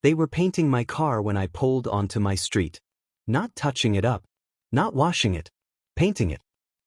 They were painting my car when I pulled onto my street. Not touching it up. Not washing it. Painting it.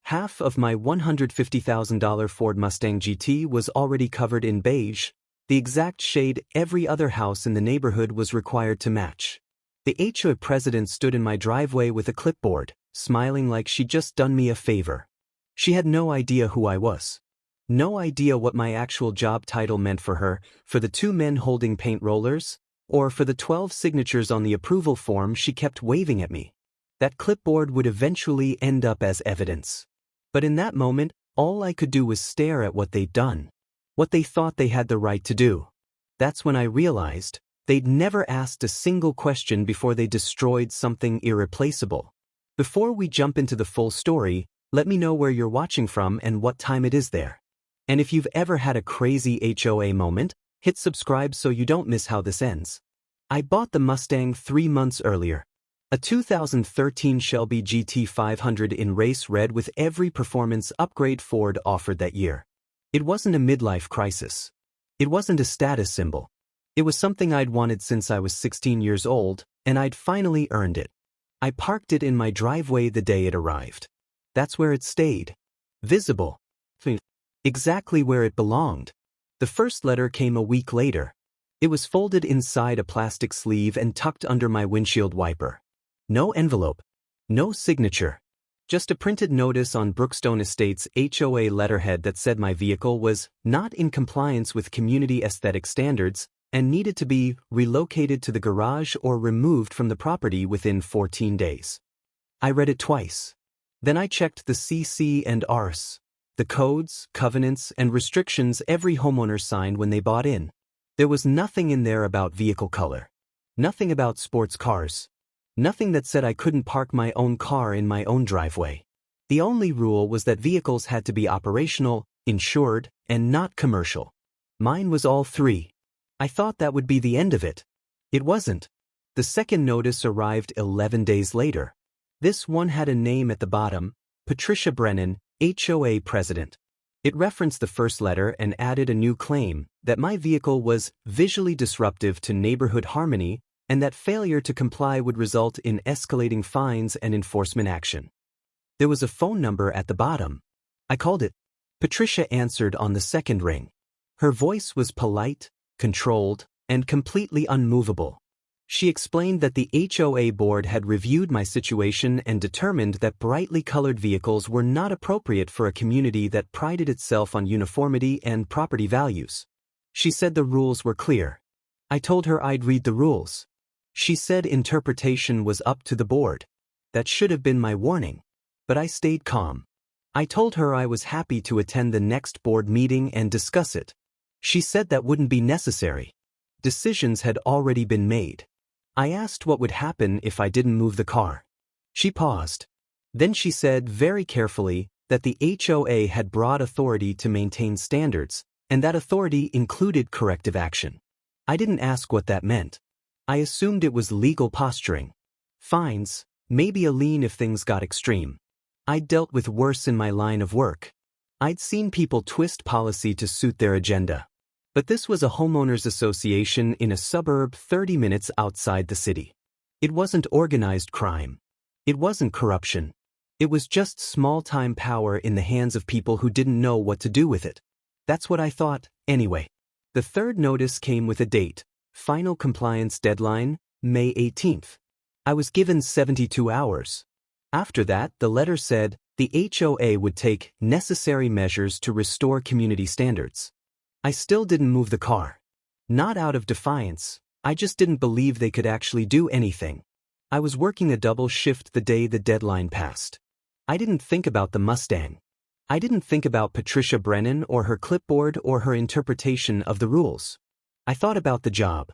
Half of my $150,000 Ford Mustang GT was already covered in beige, the exact shade every other house in the neighborhood was required to match. The HOA president stood in my driveway with a clipboard, smiling like she'd just done me a favor. She had no idea who I was. No idea what my actual job title meant for her, for the 2 men holding paint rollers, or for the 12 signatures on the approval form she kept waving at me. That clipboard would eventually end up as evidence. But in that moment, all I could do was stare at what they'd done. What they thought they had the right to do. That's when I realized they'd never asked a single question before they destroyed something irreplaceable. Before we jump into the full story, let me know where you're watching from and what time it is there. And if you've ever had a crazy HOA moment, hit subscribe so you don't miss how this ends. I bought the Mustang 3 months earlier. A 2013 Shelby GT 500 in race red with every performance upgrade Ford offered that year. It wasn't a midlife crisis. It wasn't a status symbol. It was something I'd wanted since I was 16 years old, and I'd finally earned it. I parked it in my driveway the day it arrived. That's where it stayed. Visible. Exactly where it belonged. The first letter came a week later. It was folded inside a plastic sleeve and tucked under my windshield wiper. No envelope. No signature. Just a printed notice on Brookstone Estates' HOA letterhead that said my vehicle was not in compliance with community aesthetic standards and needed to be relocated to the garage or removed from the property within 14 days. I read it twice. Then I checked the CC and RS, the codes, covenants, and restrictions every homeowner signed when they bought in. There was nothing in there about vehicle color. Nothing about sports cars. Nothing that said I couldn't park my own car in my own driveway. The only rule was that vehicles had to be operational, insured, and not commercial. Mine was all 3. I thought that would be the end of it. It wasn't. The second notice arrived 11 days later. This one had a name at the bottom, Patricia Brennan, HOA president. It referenced the first letter and added a new claim that my vehicle was visually disruptive to neighborhood harmony and that failure to comply would result in escalating fines and enforcement action. There was a phone number at the bottom. I called it. Patricia answered on the second ring. Her voice was polite, controlled, and completely unmovable. She explained that the HOA board had reviewed my situation and determined that brightly colored vehicles were not appropriate for a community that prided itself on uniformity and property values. She said the rules were clear. I told her I'd read the rules. She said interpretation was up to the board. That should have been my warning. But I stayed calm. I told her I was happy to attend the next board meeting and discuss it. She said that wouldn't be necessary. Decisions had already been made. I asked what would happen if I didn't move the car. She paused. Then she said very carefully that the HOA had broad authority to maintain standards, and that authority included corrective action. I didn't ask what that meant. I assumed it was legal posturing. Fines, maybe a lien if things got extreme. I'd dealt with worse in my line of work. I'd seen people twist policy to suit their agenda. But this was a homeowners association in a suburb 30 minutes outside the city. It wasn't organized crime. It wasn't corruption. It was just small-time power in the hands of people who didn't know what to do with it. That's what I thought, anyway. The third notice came with a date. Final compliance deadline, May 18th. I was given 72 hours. After that, the letter said the HOA would take necessary measures to restore community standards. I still didn't move the car. Not out of defiance, I just didn't believe they could actually do anything. I was working a double shift the day the deadline passed. I didn't think about the Mustang. I didn't think about Patricia Brennan or her clipboard or her interpretation of the rules. I thought about the job,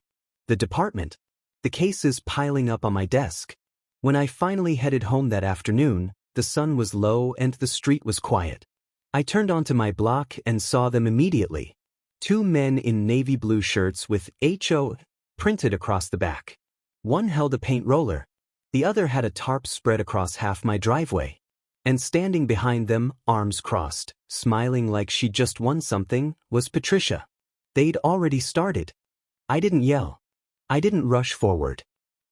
the department, the cases piling up on my desk. When I finally headed home that afternoon, the sun was low and the street was quiet. I turned onto my block and saw them immediately. 2 men in navy blue shirts with HO printed across the back. One held a paint roller. The other had a tarp spread across half my driveway. And standing behind them, arms crossed, smiling like she'd just won something, was Patricia. They'd already started. I didn't yell. I didn't rush forward.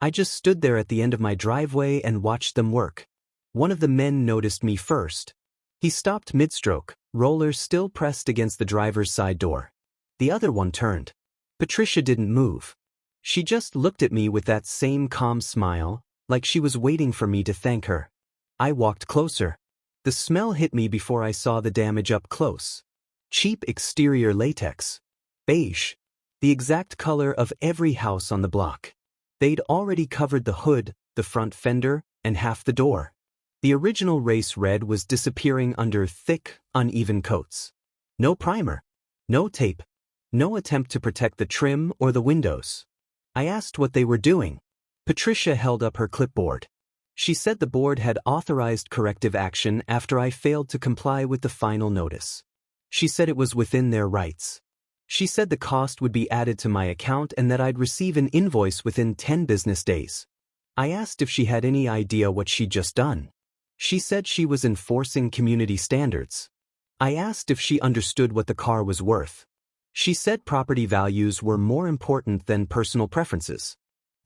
I just stood there at the end of my driveway and watched them work. One of the men noticed me first. He stopped mid-stroke, rollers still pressed against the driver's side door. The other one turned. Patricia didn't move. She just looked at me with that same calm smile, like she was waiting for me to thank her. I walked closer. The smell hit me before I saw the damage up close. Cheap exterior latex. Beige. The exact color of every house on the block. They'd already covered the hood, the front fender, and half the door. The original race red was disappearing under thick, uneven coats. No primer. No tape. No attempt to protect the trim or the windows. I asked what they were doing. Patricia held up her clipboard. She said the board had authorized corrective action after I failed to comply with the final notice. She said it was within their rights. She said the cost would be added to my account and that I'd receive an invoice within 10 business days. I asked if she had any idea what she'd just done. She said she was enforcing community standards. I asked if she understood what the car was worth. She said property values were more important than personal preferences.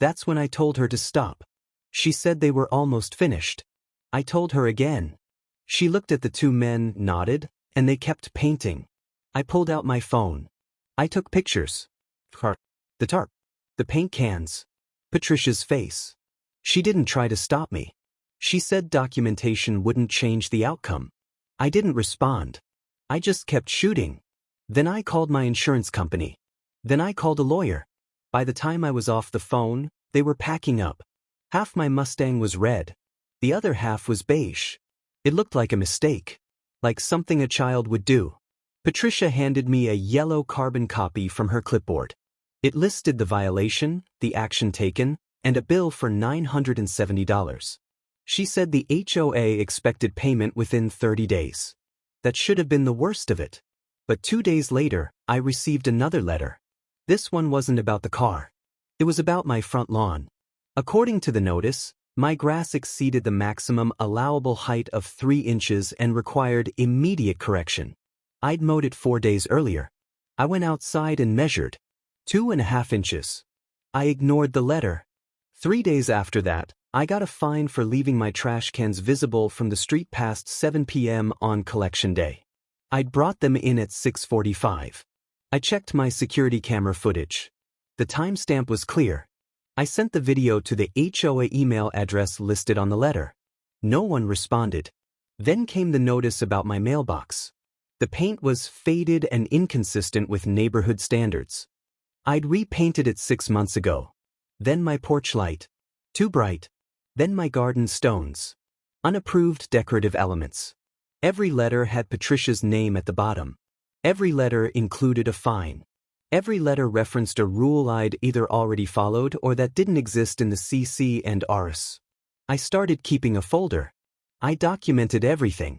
That's when I told her to stop. She said they were almost finished. I told her again. She looked at the two men, nodded, and they kept painting. I pulled out my phone. I took pictures. The tarp. The paint cans. Patricia's face. She didn't try to stop me. She said documentation wouldn't change the outcome. I didn't respond. I just kept shooting. Then I called my insurance company. Then I called a lawyer. By the time I was off the phone, they were packing up. Half my Mustang was red. The other half was beige. It looked like a mistake. Like something a child would do. Patricia handed me a yellow carbon copy from her clipboard. It listed the violation, the action taken, and a bill for $970. She said the HOA expected payment within 30 days. That should have been the worst of it. But 2 days later, I received another letter. This one wasn't about the car. It was about my front lawn. According to the notice, my grass exceeded the maximum allowable height of 3 inches and required immediate correction. I'd mowed it 4 days earlier. I went outside and measured. 2.5 inches. I ignored the letter. 3 days after that, I got a fine for leaving my trash cans visible from the street past 7 p.m. on collection day. I'd brought them in at 6:45. I checked my security camera footage. The timestamp was clear. I sent the video to the HOA email address listed on the letter. No one responded. Then came the notice about my mailbox. The paint was faded and inconsistent with neighborhood standards. I'd repainted it 6 months ago. Then my porch light. Too bright. Then my garden stones. Unapproved decorative elements. Every letter had Patricia's name at the bottom. Every letter included a fine. Every letter referenced a rule I'd either already followed or that didn't exist in the CC and RS. I started keeping a folder. I documented everything.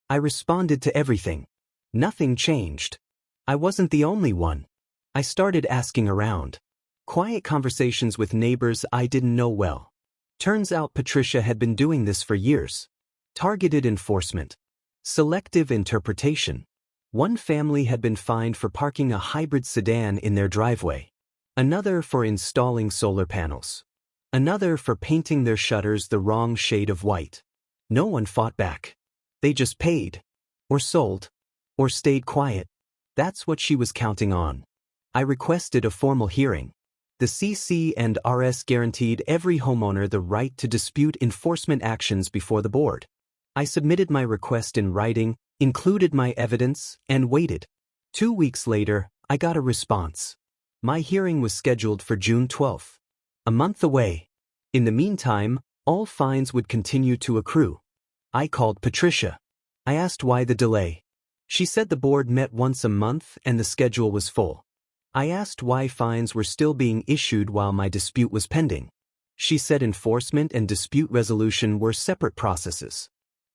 I responded to everything. Nothing changed. I wasn't the only one. I started asking around. Quiet conversations with neighbors I didn't know well. Turns out Patricia had been doing this for years. Targeted enforcement. Selective interpretation. One family had been fined for parking a hybrid sedan in their driveway. Another for installing solar panels. Another for painting their shutters the wrong shade of white. No one fought back. They just paid. Or sold. Or stayed quiet. That's what she was counting on. I requested a formal hearing. The CC and RS guaranteed every homeowner the right to dispute enforcement actions before the board. I submitted my request in writing, included my evidence, and waited. 2 weeks later, I got a response. My hearing was scheduled for June 12th. A month away. In the meantime, all fines would continue to accrue. I called Patricia. I asked why the delay. She said the board met once a month and the schedule was full. I asked why fines were still being issued while my dispute was pending. She said enforcement and dispute resolution were separate processes.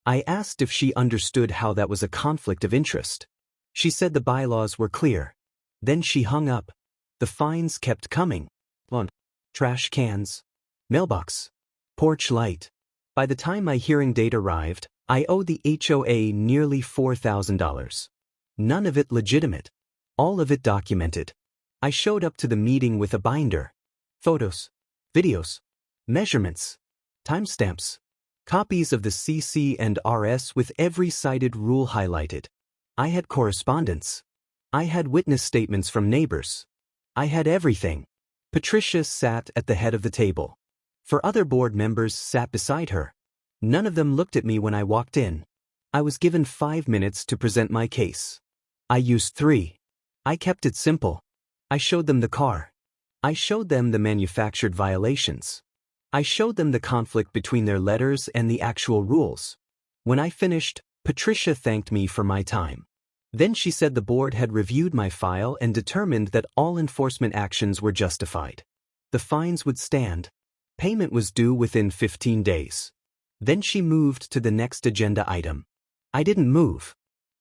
I asked if she understood how that was a conflict of interest. She said the bylaws were clear. Then she hung up. The fines kept coming. Lawn, trash cans, mailbox, porch light. By the time my hearing date arrived, I owed the HOA nearly $4,000. None of it legitimate. All of it documented. I showed up to the meeting with a binder. photos, videos, measurements, timestamps, copies of the CC and RS with every cited rule highlighted. I had correspondence. I had witness statements from neighbors. I had everything. Patricia sat at the head of the table. 4 other board members sat beside her. None of them looked at me when I walked in. I was given 5 minutes to present my case. I used 3. I kept it simple. I showed them the car. I showed them the manufactured violations. I showed them the conflict between their letters and the actual rules. When I finished, Patricia thanked me for my time. Then she said the board had reviewed my file and determined that all enforcement actions were justified. The fines would stand. Payment was due within 15 days. Then she moved to the next agenda item. I didn't move.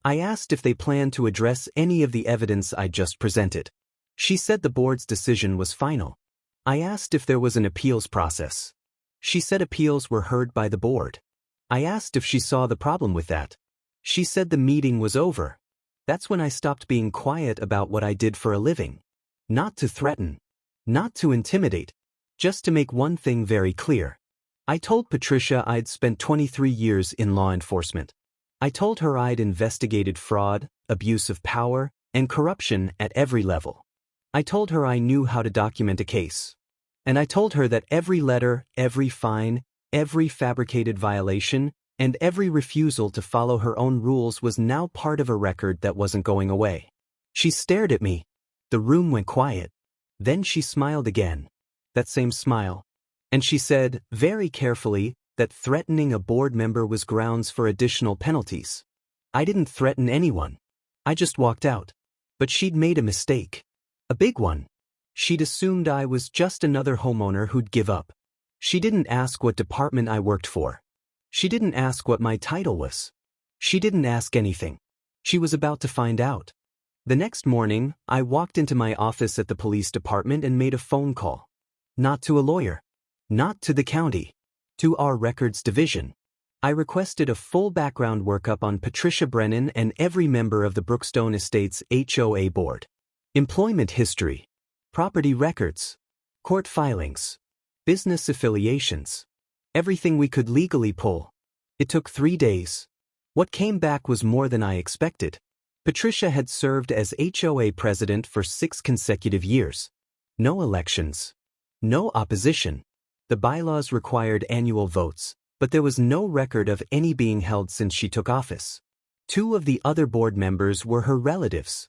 I asked if they planned to address any of the evidence I just presented. She said the board's decision was final. I asked if there was an appeals process. She said appeals were heard by the board. I asked if she saw the problem with that. She said the meeting was over. That's when I stopped being quiet about what I did for a living. Not to threaten. Not to intimidate. Just to make one thing very clear. I told Patricia I'd spent 23 years in law enforcement. I told her I'd investigated fraud, abuse of power, and corruption at every level. I told her I knew how to document a case. And I told her that every letter, every fine, every fabricated violation, and every refusal to follow her own rules was now part of a record that wasn't going away. She stared at me. The room went quiet. Then she smiled again. That same smile. And she said, very carefully, that threatening a board member was grounds for additional penalties. I didn't threaten anyone. I just walked out. But she'd made a mistake. A big one. She'd assumed I was just another homeowner who'd give up. She didn't ask what department I worked for. She didn't ask what my title was. She didn't ask anything. She was about to find out. The next morning, I walked into my office at the police department and made a phone call. Not to a lawyer. Not to the county. To our records division. I requested a full background workup on Patricia Brennan and every member of the Brookstone Estates HOA board. Employment history. Property records. Court filings. Business affiliations. Everything we could legally pull. It took 3 days. What came back was more than I expected. Patricia had served as HOA president for 6 consecutive years. No elections. No opposition. The bylaws required annual votes, but there was no record of any being held since she took office. 2 of the other board members were her relatives.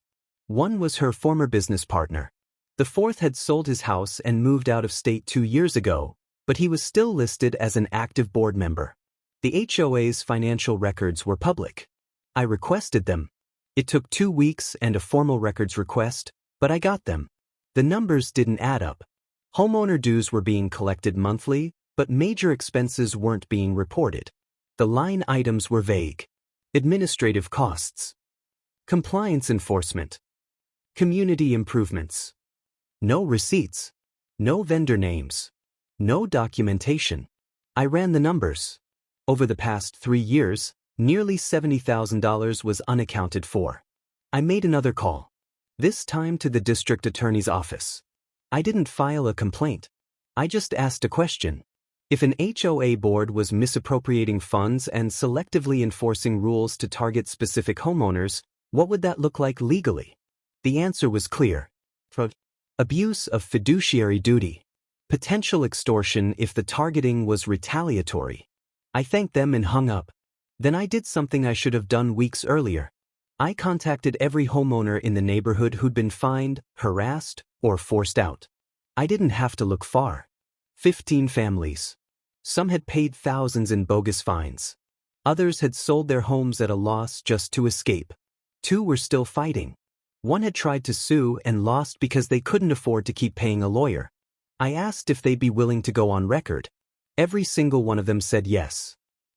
1 was her former business partner. The 4th had sold his house and moved out of state 2 years ago, but he was still listed as an active board member. The HOA's financial records were public. I requested them. It took 2 weeks and a formal records request, but I got them. The numbers didn't add up. Homeowner dues were being collected monthly, but major expenses weren't being reported. The line items were vague. Administrative costs. Compliance enforcement. Community improvements. No receipts. No vendor names. No documentation. I ran the numbers. Over the past 3 years, nearly $70,000 was unaccounted for. I made another call. This time to the district attorney's office. I didn't file a complaint. I just asked a question. If an HOA board was misappropriating funds and selectively enforcing rules to target specific homeowners, what would that look like legally? The answer was clear. Abuse of fiduciary duty. Potential extortion if the targeting was retaliatory. I thanked them and hung up. Then I did something I should have done weeks earlier. I contacted every homeowner in the neighborhood who'd been fined, harassed, or forced out. I didn't have to look far. 15 families. Some had paid thousands in bogus fines. Others had sold their homes at a loss just to escape. 2 were still fighting. 1 had tried to sue and lost because they couldn't afford to keep paying a lawyer. I asked if they'd be willing to go on record. Every single one of them said yes.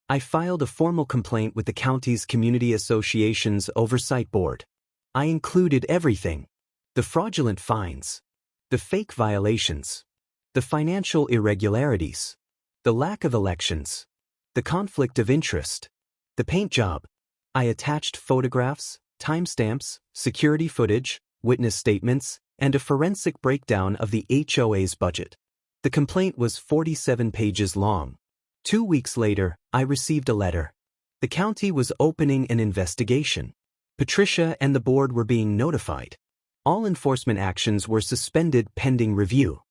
I filed a formal complaint with the county's Community Association's Oversight Board. I included everything. The fraudulent fines. The fake violations. The financial irregularities. The lack of elections. The conflict of interest. The paint job. I attached photographs, timestamps, security footage, witness statements, and a forensic breakdown of the HOA's budget. The complaint was 47 pages long. 2 weeks later, I received a letter. The county was opening an investigation. Patricia and the board were being notified. All enforcement actions were suspended pending review.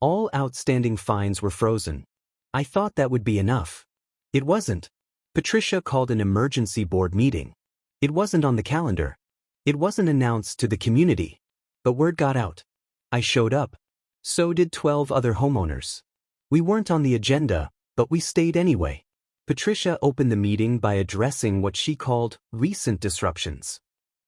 All outstanding fines were frozen. I thought that would be enough. It wasn't. Patricia called an emergency board meeting. It wasn't on the calendar. It wasn't announced to the community. But word got out. I showed up. So did 12 other homeowners. We weren't on the agenda, but we stayed anyway. Patricia opened the meeting by addressing what she called recent disruptions.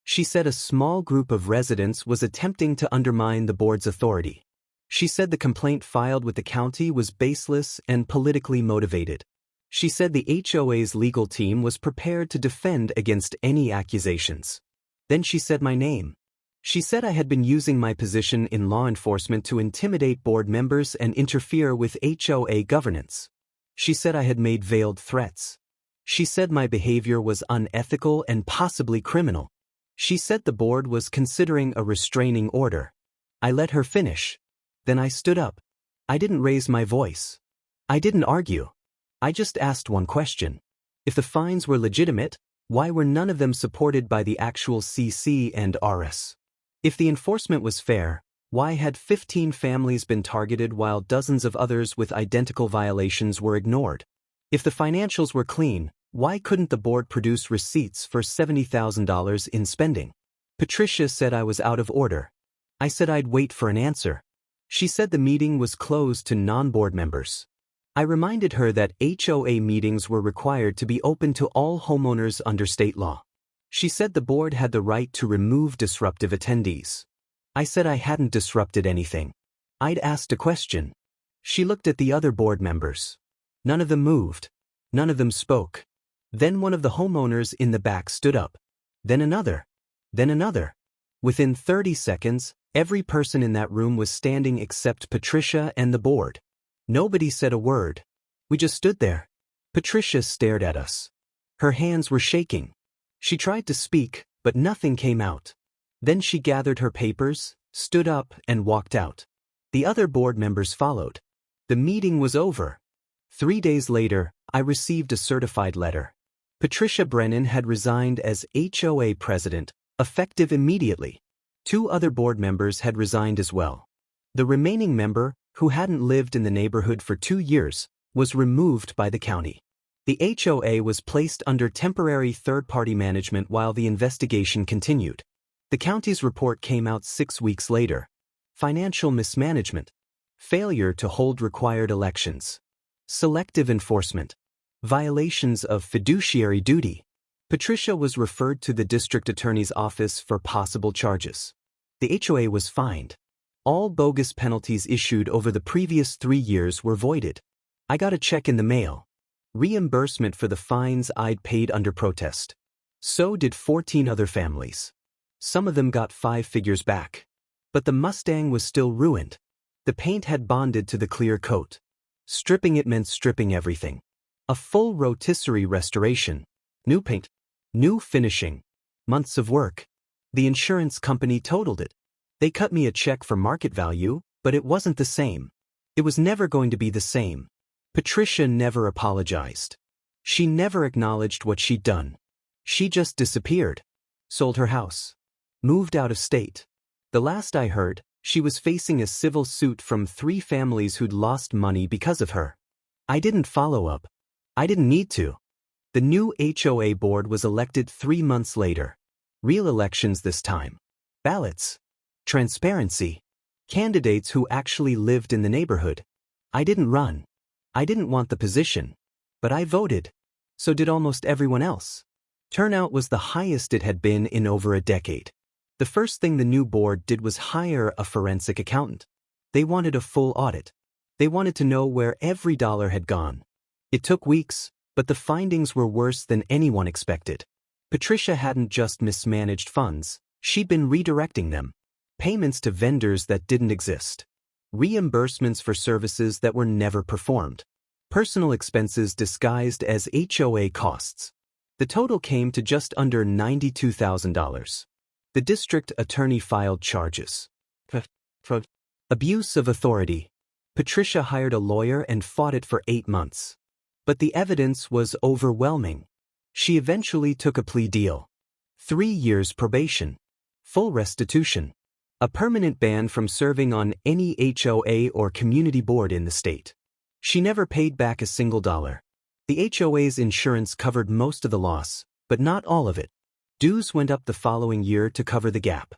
She said a small group of residents was attempting to undermine the board's authority. She said the complaint filed with the county was baseless and politically motivated. She said the HOA's legal team was prepared to defend against any accusations. Then she said my name. She said I had been using my position in law enforcement to intimidate board members and interfere with HOA governance. She said I had made veiled threats. She said my behavior was unethical and possibly criminal. She said the board was considering a restraining order. I let her finish. Then I stood up. I didn't raise my voice. I didn't argue. I just asked one question. If the fines were legitimate, why were none of them supported by the actual CC and RS? If the enforcement was fair, why had 15 families been targeted while dozens of others with identical violations were ignored? If the financials were clean, why couldn't the board produce receipts for $70,000 in spending? Patricia said I was out of order. I said I'd wait for an answer. She said the meeting was closed to non-board members. I reminded her that HOA meetings were required to be open to all homeowners under state law. She said the board had the right to remove disruptive attendees. I said I hadn't disrupted anything. I'd asked a question. She looked at the other board members. None of them moved. None of them spoke. Then one of the homeowners in the back stood up. Then another. Then another. Within 30 seconds, every person in that room was standing except Patricia and the board. Nobody said a word. We just stood there. Patricia stared at us. Her hands were shaking. She tried to speak, but nothing came out. Then she gathered her papers, stood up, and walked out. The other board members followed. The meeting was over. 3 days later, I received a certified letter. Patricia Brennan had resigned as HOA president, effective immediately. 2 other board members had resigned as well. The remaining member, who hadn't lived in the neighborhood for 2 years, was removed by the county. The HOA was placed under temporary third-party management while the investigation continued. The county's report came out 6 weeks later. Financial mismanagement. Failure to hold required elections. Selective enforcement. Violations of fiduciary duty. Patricia was referred to the district attorney's office for possible charges. The HOA was fined. All bogus penalties issued over the previous 3 years were voided. I got a check in the mail. Reimbursement for the fines I'd paid under protest. So did 14 other families. Some of them got 5 figures back. But the Mustang was still ruined. The paint had bonded to the clear coat. Stripping it meant stripping everything. A full rotisserie restoration. New paint. New finishing. Months of work. The insurance company totaled it. They cut me a check for market value, but it wasn't the same. It was never going to be the same. Patricia never apologized. She never acknowledged what she'd done. She just disappeared. Sold her house. Moved out of state. The last I heard, she was facing a civil suit from 3 families who'd lost money because of her. I didn't follow up. I didn't need to. The new HOA board was elected 3 months later. Real elections this time. Ballots. Transparency. Candidates who actually lived in the neighborhood. I didn't run. I didn't want the position. But I voted. So did almost everyone else. Turnout was the highest it had been in over a decade. The first thing the new board did was hire a forensic accountant. They wanted a full audit. They wanted to know where every dollar had gone. It took weeks, but the findings were worse than anyone expected. Patricia hadn't just mismanaged funds, she'd been redirecting them. Payments to vendors that didn't exist. Reimbursements for services that were never performed. Personal expenses disguised as HOA costs. The total came to just under $92,000. The district attorney filed charges. Abuse of authority. Patricia hired a lawyer and fought it for 8 months. But the evidence was overwhelming. She eventually took a plea deal. 3 years probation. Full restitution. A permanent ban from serving on any HOA or community board in the state. She never paid back a single dollar. The HOA's insurance covered most of the loss, but not all of it. Dues went up the following year to cover the gap.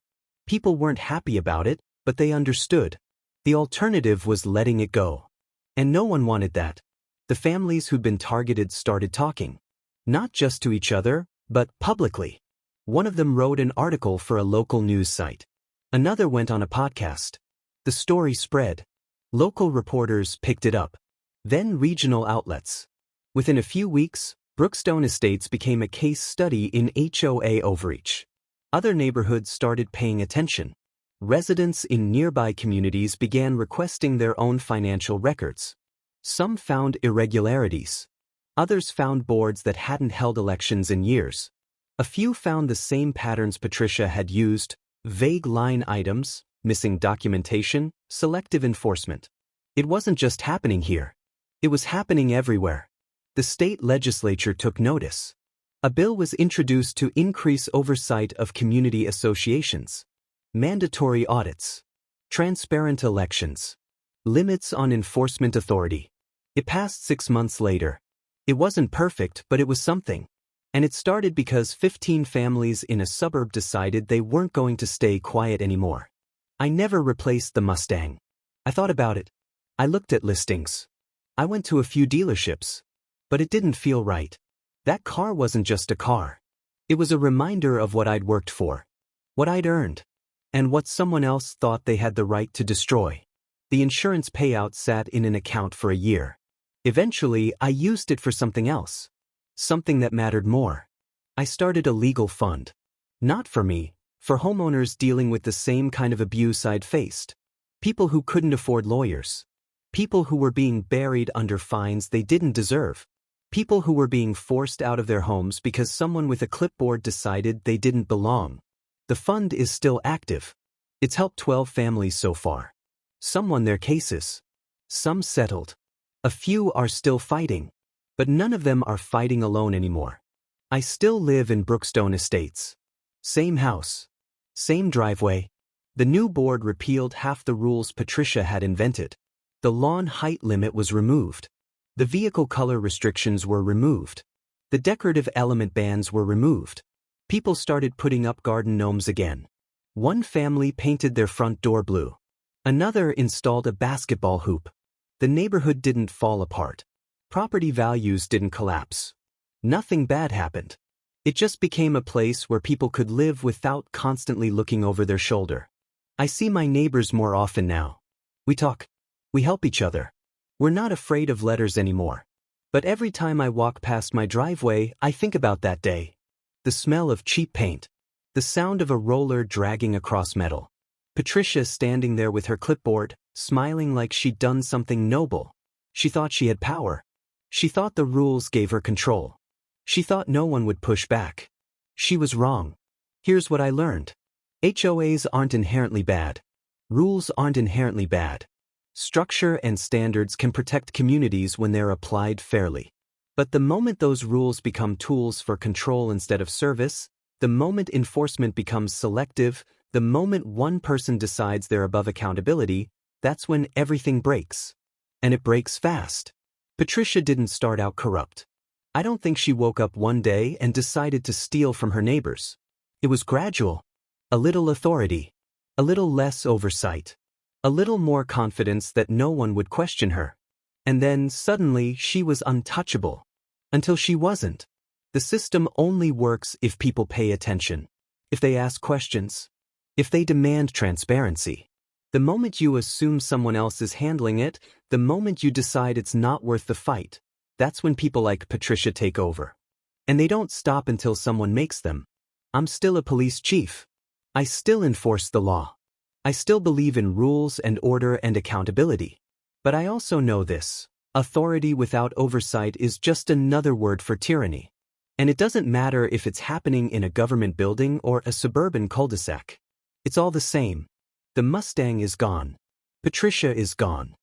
People weren't happy about it, but they understood. The alternative was letting it go. And no one wanted that. The families who'd been targeted started talking. Not just to each other, but publicly. One of them wrote an article for a local news site. Another went on a podcast. The story spread. Local reporters picked it up. Then regional outlets. Within a few weeks, Brookstone Estates became a case study in HOA overreach. Other neighborhoods started paying attention. Residents in nearby communities began requesting their own financial records. Some found irregularities. Others found boards that hadn't held elections in years. A few found the same patterns Patricia had used: vague line items, missing documentation, selective enforcement. It wasn't just happening here. It was happening everywhere. The state legislature took notice. A bill was introduced to increase oversight of community associations. Mandatory audits. Transparent elections. Limits on enforcement authority. It passed 6 months later. It wasn't perfect, but it was something. And it started because 15 families in a suburb decided they weren't going to stay quiet anymore. I never replaced the Mustang. I thought about it. I looked at listings. I went to a few dealerships. But it didn't feel right. That car wasn't just a car. It was a reminder of what I'd worked for. What I'd earned. And what someone else thought they had the right to destroy. The insurance payout sat in an account for a year. Eventually, I used it for something else. Something that mattered more. I started a legal fund. Not for me, for homeowners dealing with the same kind of abuse I'd faced. People who couldn't afford lawyers. People who were being buried under fines they didn't deserve. People who were being forced out of their homes because someone with a clipboard decided they didn't belong. The fund is still active. It's helped 12 families so far. Some won their cases. Some settled. A few are still fighting. But none of them are fighting alone anymore. I still live in Brookstone Estates. Same house. Same driveway. The new board repealed half the rules Patricia had invented. The lawn height limit was removed. The vehicle color restrictions were removed. The decorative element bans were removed. People started putting up garden gnomes again. One family painted their front door blue. Another installed a basketball hoop. The neighborhood didn't fall apart. Property values didn't collapse. Nothing bad happened. It just became a place where people could live without constantly looking over their shoulder. I see my neighbors more often now. We talk. We help each other. We're not afraid of letters anymore. But every time I walk past my driveway, I think about that day. The smell of cheap paint. The sound of a roller dragging across metal. Patricia standing there with her clipboard, smiling like she'd done something noble. She thought she had power. She thought the rules gave her control. She thought no one would push back. She was wrong. Here's what I learned. HOAs aren't inherently bad. Rules aren't inherently bad. Structure and standards can protect communities when they're applied fairly. But the moment those rules become tools for control instead of service, the moment enforcement becomes selective, the moment one person decides they're above accountability, that's when everything breaks. And it breaks fast. Patricia didn't start out corrupt. I don't think she woke up one day and decided to steal from her neighbors. It was gradual. A little authority. A little less oversight. A little more confidence that no one would question her. And then, suddenly, she was untouchable. Until she wasn't. The system only works if people pay attention. If they ask questions. If they demand transparency. The moment you assume someone else is handling it, the moment you decide it's not worth the fight, that's when people like Patricia take over. And they don't stop until someone makes them. I'm still a police chief. I still enforce the law. I still believe in rules and order and accountability. But I also know this. Authority without oversight is just another word for tyranny. And it doesn't matter if it's happening in a government building or a suburban cul-de-sac. It's all the same. The Mustang is gone. Patricia is gone.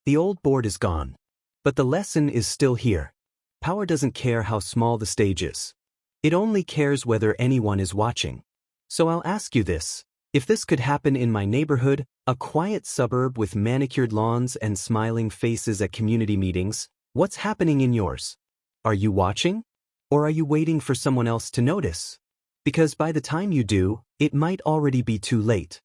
The old board is gone. But the lesson is still here. Power doesn't care how small the stage is. It only cares whether anyone is watching. So I'll ask you this. If this could happen in my neighborhood, a quiet suburb with manicured lawns and smiling faces at community meetings, what's happening in yours? Are you watching? Or are you waiting for someone else to notice? Because by the time you do, it might already be too late.